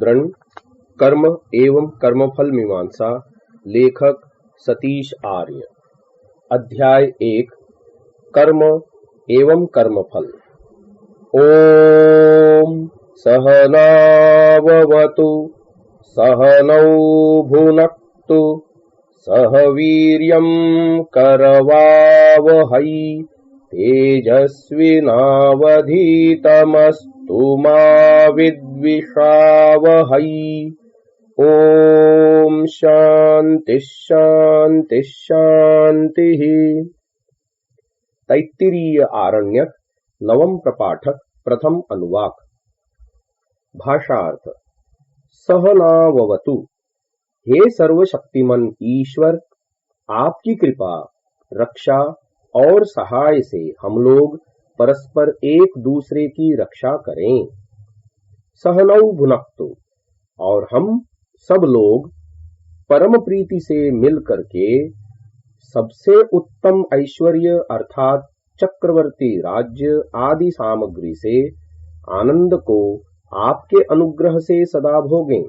दृढ़ कर्म एवं कर्मफल मीमांसा। लेखक सतीश आर्य। अध्याय 1 कर्म एवं कर्मफल। ओम सहनाववतु सहनौ भुनक्तु सह वीर्यं करवावहै तेजस्विनावधीतमस्तु मा विद्विषावहै। ओम शांति शांति शांति। तैत्तिरीय आरण्यक नवम प्रपाठक प्रथम अनुवाक। भाषार्थ। सहनाववतु। हे सर्वशक्तिमान ईश्वर, आपकी कृपा, रक्षा और सहाय से हम लोग परस्पर एक दूसरे की रक्षा करें। सहनौ भुनक्तु। और हम सब लोग परम प्रीति से मिल करके सबसे उत्तम ऐश्वर्य अर्थात चक्रवर्ती राज्य आदि सामग्री से आनंद को आपके अनुग्रह से सदा भोगें।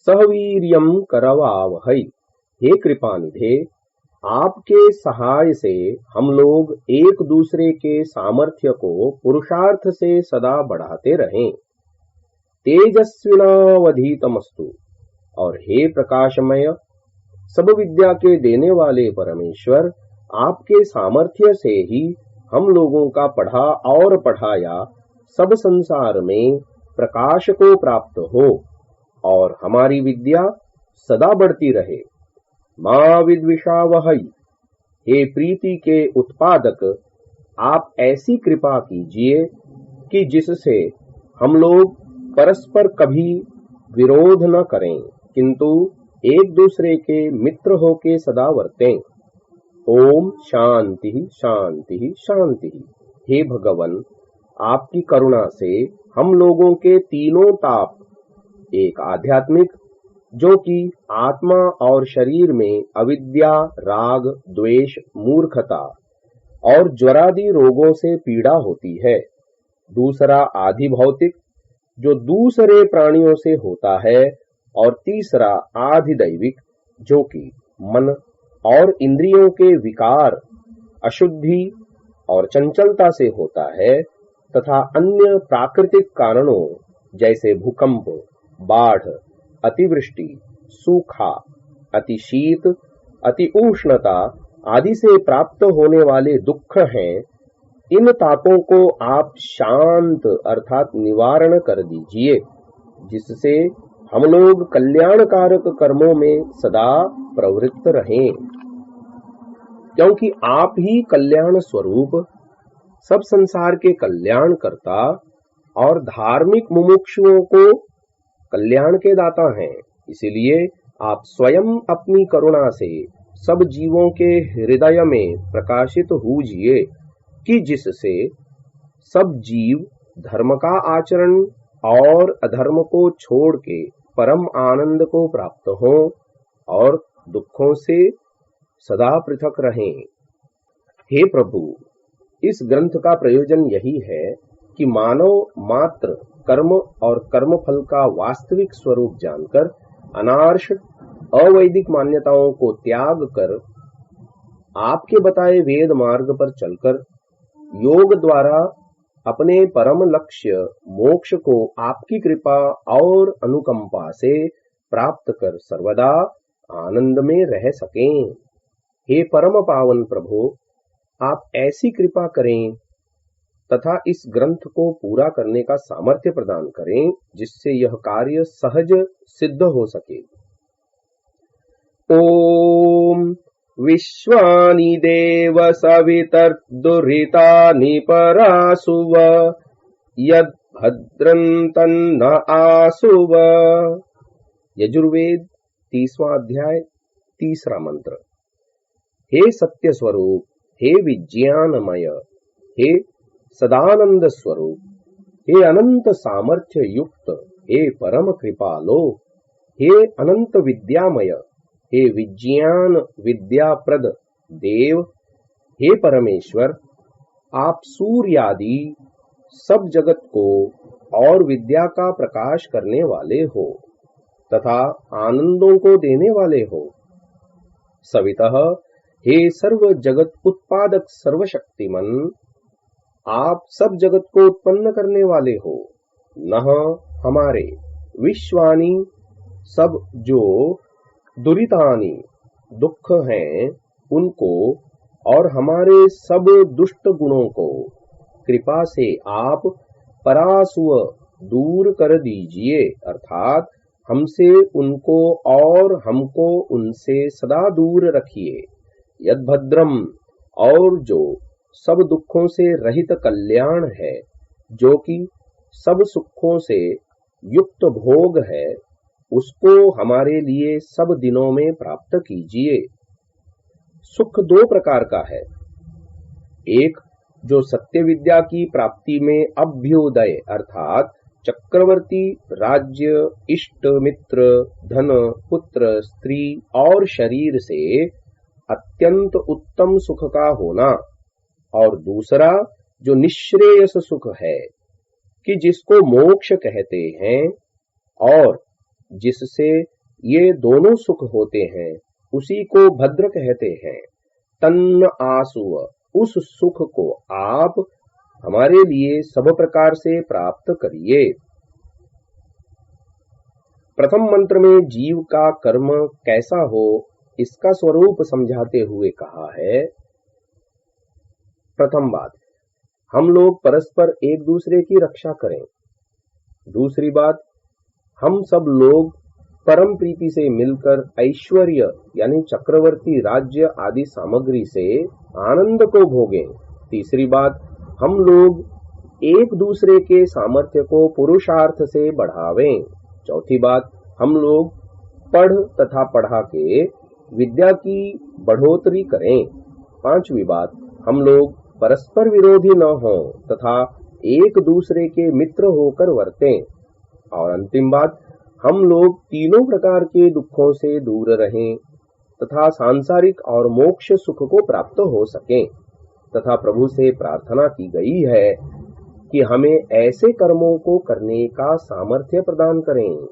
सहवीर्यम करवावहै। हे कृपानिधे, आपके सहाय से हम लोग एक दूसरे के सामर्थ्य को पुरुषार्थ से सदा बढ़ाते रहें। तेजस्विनावधीतमस्तु। और हे प्रकाशमय, सब विद्या के देने वाले परमेश्वर, आपके सामर्थ्य से ही हम लोगों का पढ़ा और पढ़ाया सब संसार में प्रकाश को प्राप्त हो और हमारी विद्या सदा बढ़ती रहे। मा विद्विषावहै। हे प्रीति के उत्पादक, आप ऐसी कृपा कीजिए कि जिससे हम लोग परस्पर कभी विरोध न करें, किंतु एक दूसरे के मित्र होके सदा वर्तें। ओम शांति शांति शांति। हे भगवन, आपकी करुणा से हम लोगों के तीनों ताप, एक आध्यात्मिक जो कि आत्मा और शरीर में अविद्या, राग, द्वेष, मूर्खता और ज्वरादि रोगों से पीड़ा होती है, दूसरा आधि भौतिक जो दूसरे प्राणियों से होता है, और तीसरा आधिदैविक जो कि मन और इंद्रियों के विकार, अशुद्धि और चंचलता से होता है, तथा अन्य प्राकृतिक कारणों जैसे भूकंप, बाढ़, अतिवृष्टि, सूखा, अति शीत, अति उष्णता आदि से प्राप्त होने वाले दुख हैं। इन तापों को आप शांत अर्थात निवारण कर दीजिए, जिससे हम लोग कल्याणकारक कर्मों में सदा प्रवृत्त रहें। क्योंकि आप ही कल्याण स्वरूप, सब संसार के कल्याण करता और धार्मिक मुमुक्षुओं को कल्याण के दाता हैं, इसीलिए आप स्वयं अपनी करुणा से सब जीवों के हृदय में प्रकाशित होइए कि जिससे सब जीव धर्म का आचरण और अधर्म को छोड़ के परम आनंद को प्राप्त हों और दुखों से सदा पृथक रहें। हे प्रभु, इस ग्रंथ का प्रयोजन यही है कि मानव मात्र कर्म और कर्मफल का वास्तविक स्वरूप जानकर अनार्ष अवैदिक मान्यताओं को त्याग कर आपके बताए वेद मार्ग पर चलकर योग द्वारा अपने परम लक्ष्य मोक्ष को आपकी कृपा और अनुकंपा से प्राप्त कर सर्वदा आनंद में रह सकें। हे परम पावन प्रभु, आप ऐसी कृपा करें तथा इस ग्रंथ को पूरा करने का सामर्थ्य प्रदान करें, जिससे यह कार्य सहज सिद्ध हो सके। ओम विश्वानि देव सवितर्दुरितानि परासुव यद्भद्रं तन्न आसुव। यजुर्वेद 30वां अध्याय 3रा मंत्र। हे सत्य स्वरूप, हे विज्ञानमय, हे सदानंद स्वरूप, हे अनंत सामर्थ्य युक्त, हे परम कृपालो, हे अनंत विद्यामय, हे विज्ञान विद्याप्रद देव, हे परमेश्वर, आप सूर्यादि सब जगत को और विद्या का प्रकाश करने वाले हो तथा आनंदों को देने वाले हो। सवितः हे सर्व जगत उत्पादक सर्वशक्तिमन, आप सब जगत को उत्पन्न करने वाले हो। नः हमारे विश्वानि, सब जो दुरितानि दुख हैं उनको और हमारे सब दुष्ट गुणों को कृपा से आप परासुव दूर कर दीजिए, अर्थात हमसे उनको और हमको उनसे सदा दूर रखिए। यद्भद्रम, और जो सब दुखों से रहित कल्याण है, जो कि सब सुखों से युक्त भोग है, उसको हमारे लिए सब दिनों में प्राप्त कीजिए। सुख दो प्रकार का है। एक जो सत्य विद्या की प्राप्ति में अभ्युदय अर्थात चक्रवर्ती, राज्य, इष्ट मित्र, धन, पुत्र, स्त्री और शरीर से अत्यंत उत्तम सुख का होना, और दूसरा जो निश्रेयस सुख है कि जिसको मोक्ष कहते हैं और जिससे ये दोनों सुख होते हैं उसी को भद्र कहते हैं। तन्न आसुव, उस सुख को आप हमारे लिए सब प्रकार से प्राप्त करिए। प्रथम मंत्र में जीव का कर्म कैसा हो इसका स्वरूप समझाते हुए कहा है। प्रथम बात, हम लोग परस्पर एक दूसरे की रक्षा करें। दूसरी बात, हम सब लोग परम प्रीति से मिलकर ऐश्वर्य यानी चक्रवर्ती, राज्य आदि सामग्री से आनंद को भोगें। तीसरी बात, हम लोग एक दूसरे के सामर्थ्य को पुरुषार्थ से बढ़ावें। चौथी बात, हम लोग पढ़ तथा पढ़ा के विद्या की बढ़ोतरी करें। पांचवी बात, हम लोग परस्पर विरोधी न हों तथा एक दूसरे के मित्र होकर वर्तें। और अंतिम बात, हम लोग तीनों प्रकार के दुखों से दूर रहें तथा सांसारिक और मोक्ष सुख को प्राप्त हो सकें। तथा प्रभु से प्रार्थना की गई है कि हमें ऐसे कर्मों को करने का सामर्थ्य प्रदान करें।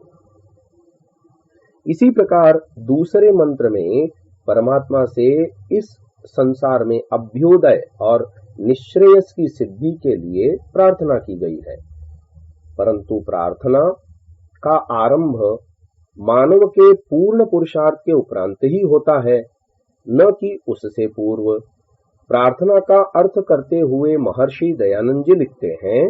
इसी प्रकार दूसरे मंत्र में परमात्मा से इस संसार में अभ्युदय और निश्रेयस की सिद्धि के लिए प्रार्थना की गई है। परंतु प्रार्थना का आरंभ मानव के पूर्ण पुरुषार्थ के उपरांत ही होता है, न कि उससे पूर्व। प्रार्थना का अर्थ करते हुए महर्षि दयानंद जी लिखते हैं,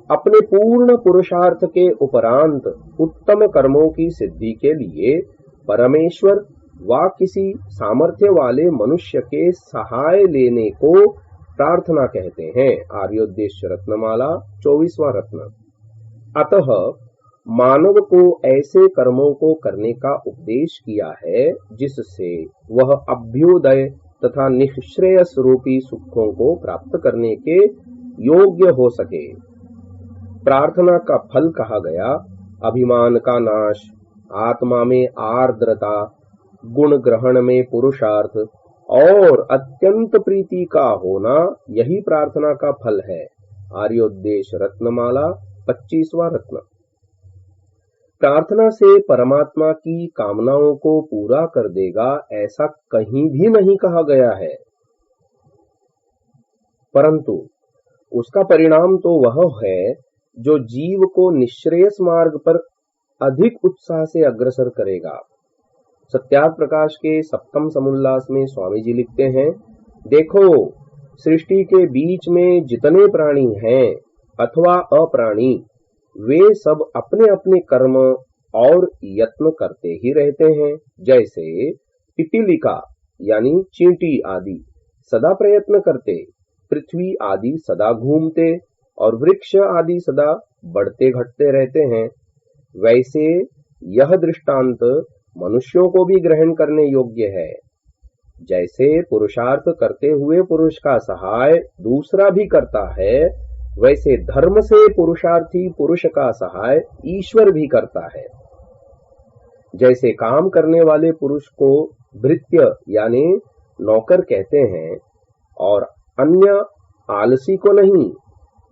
अपने पूर्ण पुरुषार्थ के उपरांत उत्तम कर्मों की सिद्धि के लिए परमेश्वर व किसी सामर्थ्य वाले मनुष्य के सहाय लेने को प्रार्थना कहते हैं। आर्योद्देश्य रत्नमाला 24वां रत्न। अतः मानव को ऐसे कर्मों को करने का उपदेश किया है जिससे वह अभ्युदय तथा निःश्रेयस रूपी सुखों को प्राप्त करने के योग्य हो सके। प्रार्थना का फल कहा गया अभिमान का नाश, आत्मा में आर्द्रता, गुण ग्रहण में पुरुषार्थ और अत्यंत प्रीति का होना, यही प्रार्थना का फल है। आर्योद्देश्य रत्नमाला 25वां रत्न। प्रार्थना से परमात्मा की कामनाओं को पूरा कर देगा ऐसा कहीं भी नहीं कहा गया है, परंतु उसका परिणाम तो वह है जो जीव को निश्रेयस मार्ग पर अधिक उत्साह से अग्रसर करेगा। सत्यार्थ प्रकाश के सप्तम समुल्लास में स्वामी जी लिखते हैं, देखो सृष्टि के बीच में जितने प्राणी हैं अथवा अप्राणी, वे सब अपने अपने कर्म और यत्न करते ही रहते हैं। जैसे पिपीलिका यानी चींटी आदि सदा प्रयत्न करते, पृथ्वी आदि सदा घूमते और वृक्ष आदि सदा बढ़ते घटते रहते हैं, वैसे यह दृष्टांत मनुष्यों को भी ग्रहण करने योग्य है। जैसे पुरुषार्थ करते हुए पुरुष का सहाय दूसरा भी करता है, वैसे धर्म से पुरुषार्थी पुरुष का सहाय ईश्वर भी करता है। जैसे काम करने वाले पुरुष को भृत्य यानी नौकर कहते हैं और अन्य आलसी को नहीं,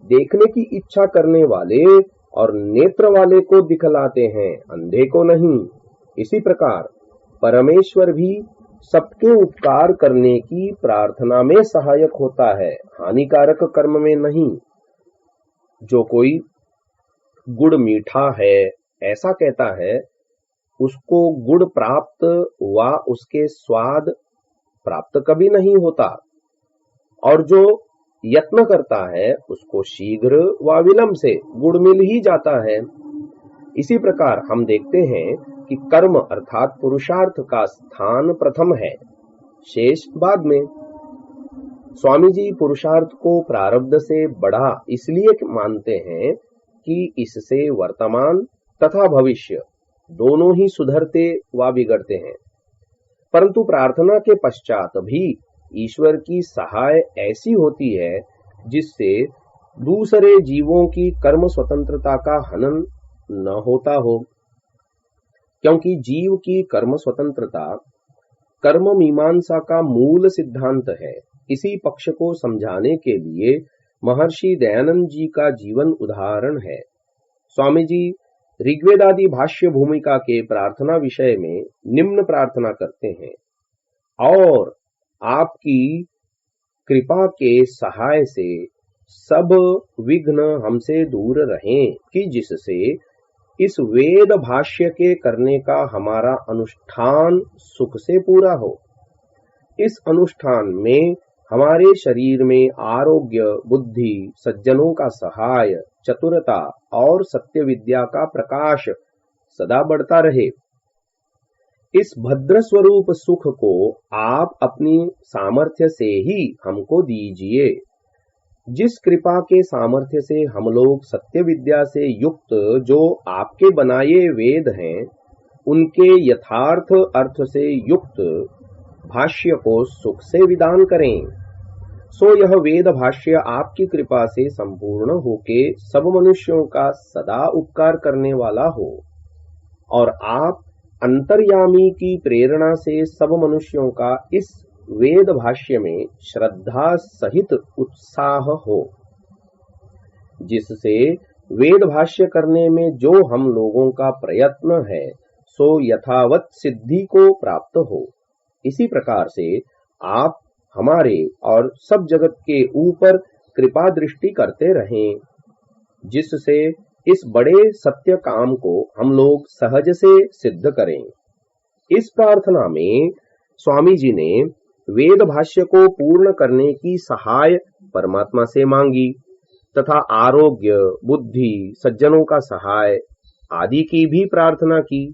देखने की इच्छा करने वाले और नेत्र वाले को दिखलाते हैं, अंधे को नहीं। इसी प्रकार परमेश्वर भी सबके उपकार करने की प्रार्थना में सहायक होता है, हानिकारक कर्म में नहीं। जो कोई गुड़ मीठा है ऐसा कहता है, उसको गुड़ प्राप्त व उसके स्वाद प्राप्त कभी नहीं होता, और जो यत्न करता है उसको शीघ्र व विलंब से गुड़ मिल ही जाता है। इसी प्रकार हम देखते हैं कि कर्म अर्थात पुरुषार्थ का स्थान प्रथम है, शेष बाद में। स्वामी जी पुरुषार्थ को प्रारब्ध से बड़ा इसलिए मानते हैं कि इससे वर्तमान तथा भविष्य दोनों ही सुधरते व बिगड़ते हैं, परंतु प्रार्थना के पश्चात भी ईश्वर की सहाय ऐसी होती है जिससे दूसरे जीवों की कर्म स्वतंत्रता का हनन न होता हो। क्योंकि जीव की कर्म स्वतंत्रता कर्म मीमांसा का मूल सिद्धांत है। इसी पक्ष को समझाने के लिए महर्षि दयानंद जी का जीवन उदाहरण है। स्वामी जी ऋग्वेदादि भाष्य भूमिका के प्रार्थना विषय में निम्न प्रार्थना करते हैं, और आपकी कृपा के सहाय से सब विघ्न हमसे दूर रहें, कि जिससे इस वेद भाष्य के करने का हमारा अनुष्ठान सुख से पूरा हो। इस अनुष्ठान में हमारे शरीर में आरोग्य, बुद्धि, सज्जनों का सहाय, चतुरता और सत्य विद्या का प्रकाश सदा बढ़ता रहे। इस भद्र स्वरूप सुख को आप अपनी सामर्थ्य से ही हमको दीजिए। जिस कृपा के सामर्थ्य से हम लोग सत्य विद्या से युक्त जो आपके बनाए वेद हैं, उनके यथार्थ अर्थ से युक्त भाष्य को सुख से विदान करें, सो यह वेद भाष्य आपकी कृपा से संपूर्ण होके सब मनुष्यों का सदा उपकार करने वाला हो, और आप अंतर्यामी की प्रेरणा से सब मनुष्यों का इस वेद भाष्य में श्रद्धा सहित उत्साह हो, जिससे वेद भाष्य करने में जो हम लोगों का प्रयत्न है सो यथावत सिद्धि को प्राप्त हो। इसी प्रकार से आप हमारे और सब जगत के ऊपर कृपा दृष्टि करते रहें, जिससे इस बड़े सत्य काम को हम लोग सहज से सिद्ध करें। इस प्रार्थना में स्वामी जी ने वेद भाष्य को पूर्ण करने की सहाय परमात्मा से मांगी तथा आरोग्य, बुद्धि, सज्जनों का सहाय आदि की भी प्रार्थना की।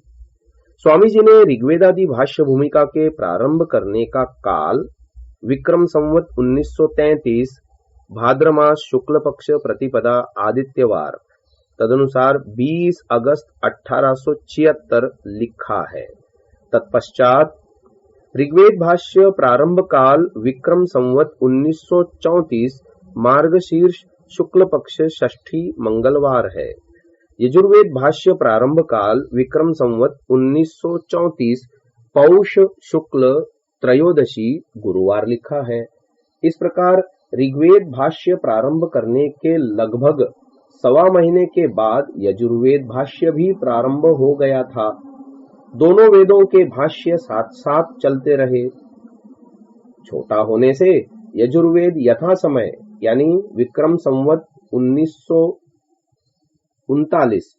स्वामी जी ने ऋग्वेदादि भाष्य भूमिका के प्रारंभ करने का काल विक्रम संवत 1933 भाद्र मास शुक्ल पक्ष प्रतिपदा आदित्यवार, तदनुसार 20 अगस्त 1876 लिखा है। तत्पश्चात ऋग्वेद भाष्य प्रारंभ काल विक्रम संवत 1934 मार्गशीर्ष शुक्ल पक्ष षष्ठी मंगलवार है। यजुर्वेद भाष्य प्रारंभ काल विक्रम संवत 1934 पौष शुक्ल त्रयोदशी गुरुवार लिखा है। इस प्रकार ऋग्वेद भाष्य प्रारंभ करने के लगभग सवा महीने के बाद यजुर्वेद भाष्य भी प्रारंभ हो गया था। दोनों वेदों के भाष्य साथ साथ चलते रहे। छोटा होने से यजुर्वेद यथा समय यानी विक्रम संवत 1939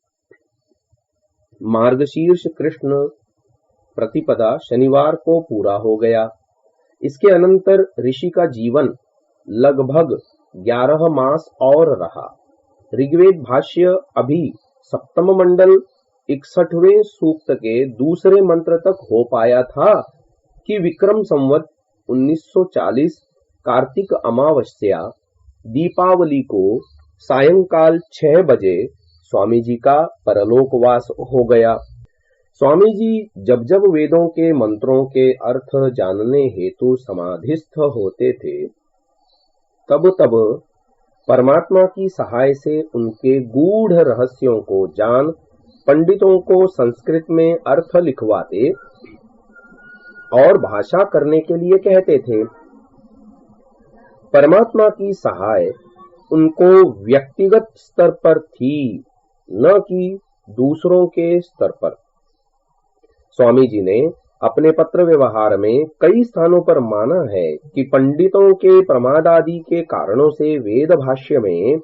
मार्गशीर्ष कृष्ण प्रतिपदा शनिवार को पूरा हो गया। इसके अनंतर ऋषि का जीवन लगभग 11 मास और रहा। ऋग्वेद भाष्य अभी सप्तम मंडल 61वें सूक्त के दूसरे मंत्र तक हो पाया था कि विक्रम संवत 1940 कार्तिक अमावस्या दीपावली को सायंकाल 6 बजे स्वामी जी का परलोकवास हो गया। स्वामी जी जब जब वेदों के मंत्रों के अर्थ जानने हेतु समाधिस्थ होते थे, तब तब परमात्मा की सहाय से उनके गूढ़ रहस्यों को जान पंडितों को संस्कृत में अर्थ लिखवाते और भाषा करने के लिए कहते थे। परमात्मा की सहाय उनको व्यक्तिगत स्तर पर थी, न कि दूसरों के स्तर पर। स्वामी जी ने अपने पत्र व्यवहार में कई स्थानों पर माना है कि पंडितों के प्रमाद आदि के कारणों से वेद भाष्य में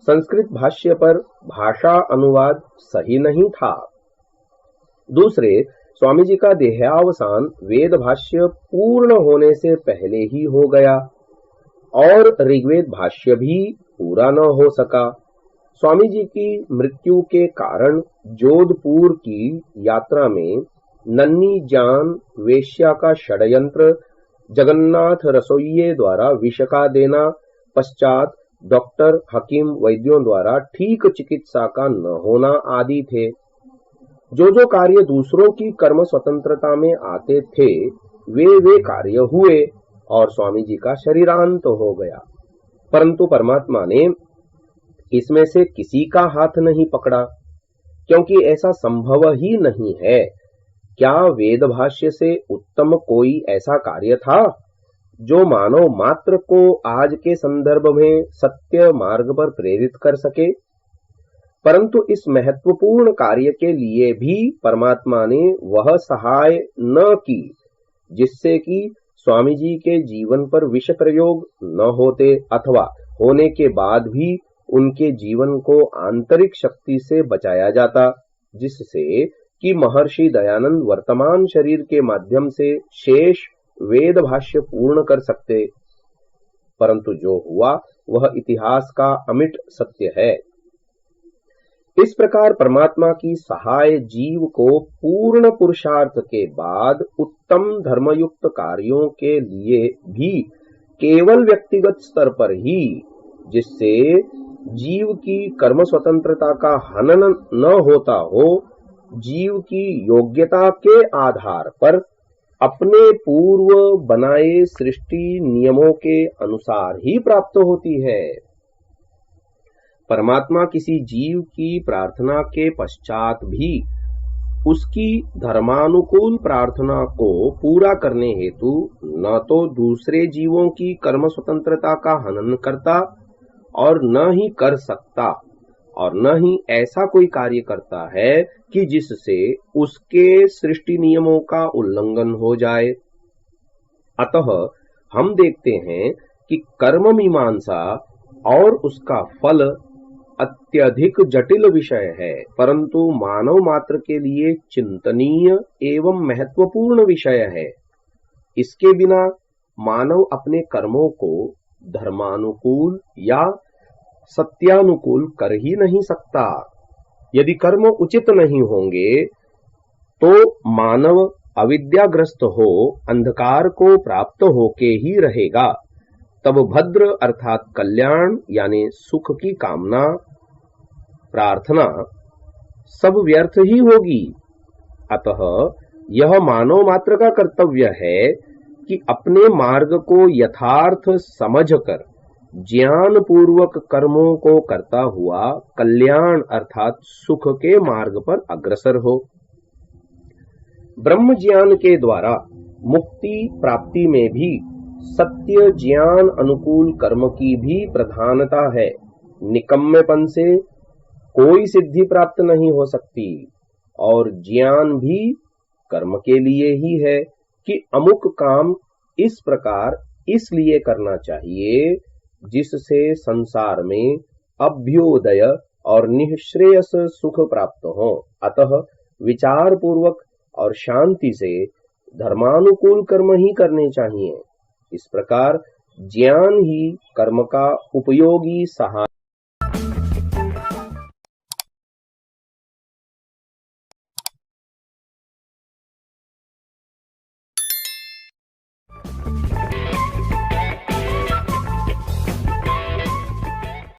संस्कृत भाष्य पर भाषा अनुवाद सही नहीं था। दूसरे, स्वामी जी का देहावसान वेद भाष्य पूर्ण होने से पहले ही हो गया और ऋग्वेद भाष्य भी पूरा न हो सका। स्वामी जी की मृत्यु के कारण जोधपुर की यात्रा में नन्ही जान वेश्या का षड्यंत्र, जगन्नाथ रसोइये द्वारा विष का देना, पश्चात डॉक्टर हकीम वैद्यों द्वारा ठीक चिकित्सा का न होना आदि थे। जो कार्य दूसरों की कर्म स्वतंत्रता में आते थे वे कार्य हुए और स्वामी जी का शरीरांत हो गया, परंतु परमात्मा ने इसमें से किसी का हाथ नहीं पकड़ा, क्योंकि ऐसा संभव ही नहीं है। क्या वेद भाष्य से उत्तम कोई ऐसा कार्य था जो मानव मात्र को आज के संदर्भ में सत्य मार्ग पर प्रेरित कर सके? परंतु इस महत्वपूर्ण कार्य के लिए भी परमात्मा ने वह सहाय न की जिससे कि स्वामी जी के जीवन पर विष प्रयोग न होते, अथवा होने के बाद भी उनके जीवन को आंतरिक शक्ति से बचाया जाता, जिससे कि महर्षि दयानंद वर्तमान शरीर के माध्यम से शेष वेद भाष्य पूर्ण कर सकते। परंतु जो हुआ वह इतिहास का अमिट सत्य है। इस प्रकार परमात्मा की सहाय जीव को पूर्ण पुरुषार्थ के बाद उत्तम धर्मयुक्त कार्यों के लिए भी केवल व्यक्तिगत स्तर पर ही, जिससे जीव की कर्म स्वतंत्रता का हनन न होता हो, जीव की योग्यता के आधार पर अपने पूर्व बनाए सृष्टि नियमों के अनुसार ही प्राप्त होती है। परमात्मा किसी जीव की प्रार्थना के पश्चात भी उसकी धर्मानुकूल प्रार्थना को पूरा करने हेतु न तो दूसरे जीवों की कर्म स्वतंत्रता का हनन करता और न ही कर सकता, और न ही ऐसा कोई कार्य करता है कि जिससे उसके सृष्टि नियमों का उल्लंघन हो जाए। अतः हम देखते हैं कि कर्म मीमांसा और उसका फल अत्यधिक जटिल विषय है, परंतु मानव मात्र के लिए चिंतनीय एवं महत्वपूर्ण विषय है। इसके बिना मानव अपने कर्मों को धर्मानुकूल या सत्यानुकूल कर ही नहीं सकता। यदि कर्म उचित नहीं होंगे तो मानव अविद्याग्रस्त हो अंधकार को प्राप्त होके ही रहेगा। तब भद्र अर्थात कल्याण यानी सुख की कामना प्रार्थना सब व्यर्थ ही होगी। अतः यह मानव मात्र का कर्तव्य है कि अपने मार्ग को यथार्थ समझकर ज्ञान पूर्वक कर्मों को करता हुआ कल्याण अर्थात सुख के मार्ग पर अग्रसर हो। ब्रह्म ज्ञान के द्वारा मुक्ति प्राप्ति में भी सत्य ज्ञान अनुकूल कर्म की भी प्रधानता है। निकम्मेपन से कोई सिद्धि प्राप्त नहीं हो सकती, और ज्ञान भी कर्म के लिए ही है कि अमुक काम इस प्रकार इसलिए करना चाहिए जिससे संसार में अभ्युदय और निःश्रेयस सुख प्राप्त हो। अतः विचार पूर्वक और शांति से धर्मानुकूल कर्म ही करने चाहिए। इस प्रकार ज्ञान ही कर्म का उपयोगी सहायक